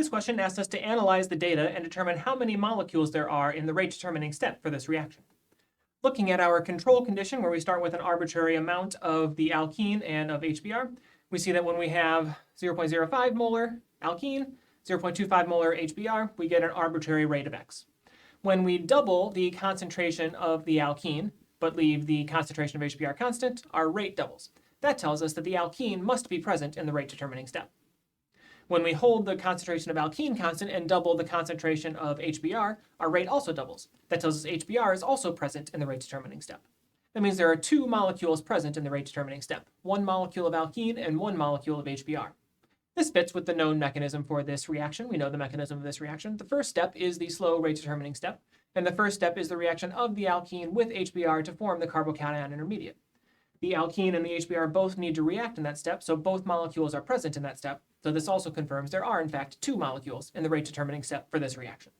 first question asks us to analyze the data and determine how many molecules there are in the rate determining step for this reaction. Looking at our control condition, where we start with an arbitrary amount of the alkene and of HBr, we see that when we have 0.05 molar alkene, 0.25 molar HBr, we get an arbitrary rate of X. When we double the concentration of the alkene, but leave the concentration of HBr constant, our rate doubles. That tells us that the alkene must be present in the rate determining step. When we hold the concentration of alkene constant and double the concentration of HBr, our rate also doubles. That tells us HBr is also present in the rate determining step. That means there are two molecules present in the rate determining step, one molecule of alkene and one molecule of HBr. This fits with the known mechanism for this reaction. We know the mechanism of this reaction. The first step is the slow rate determining step, and the first step is the reaction of the alkene with HBr to form the carbocation intermediate. The alkene and the HBr both need to react in that step, so both molecules are present in that step. So this also confirms there are, in fact, two molecules in the rate determining step for this reaction.